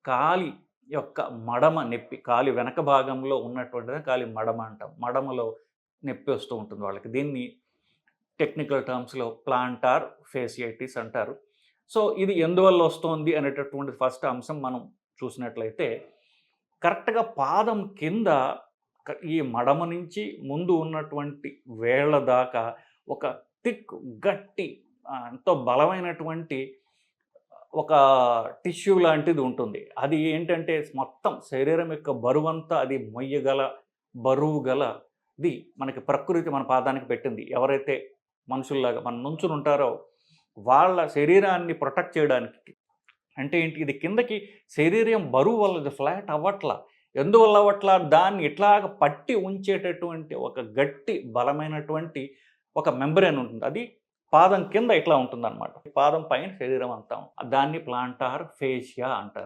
కాలి యొక్క మడమ నొప్పి, కాలి వెనక భాగంలో ఉన్నటువంటిదే కాలి మడమ అంటాం. మడమలో నొప్పి వస్తూ ఉంటుంది వాళ్ళకి. దీన్ని టెక్నికల్ టర్మ్స్‌లో ప్లాంటార్ ఫేసియైటిస్ అంటారు. సో, ఇది ఎందువల్ల వస్తోంది అనేటటువంటి ఫస్ట్ అంశం మనం చూసినట్లయితే, కరెక్ట్‌గా పాదం కింద ఈ మడమ నుంచి ముందు ఉన్నటువంటి వేళ్ళ దాకా ఒక థిక్ గట్టి ఎంతో బలమైనటువంటి ఒక టిష్యూ లాంటిది ఉంటుంది. అది ఏంటంటే మొత్తం శరీరం యొక్క బరువంతా అది మొయ్యగల, బరువు గలది మనకి ప్రకృతి మన పాదానికి పెట్టింది. ఎవరైతే మనుషుల్లాగా మనం నుంచునుంటారో వాళ్ళ శరీరాన్ని ప్రొటెక్ట్ చేయడానికి. అంటే ఏంటి, ఇది కిందకి శరీరం బరువు వల్ల ఇది ఫ్లాట్ అవ్వట్లా. ఎందువల్ల అవ్వట్లా? దాన్ని ఇట్లాగ పట్టి ఉంచేటటువంటి ఒక గట్టి బలమైనటువంటి ఒక మెంబ్రేన్ ఉంటుంది. అది పాదం కింద ఇట్లా ఉంటుందనమాట. పాదం పైన శరీరం అంతా. దాన్ని ప్లాంటార్ ఫేషియా అంటారు.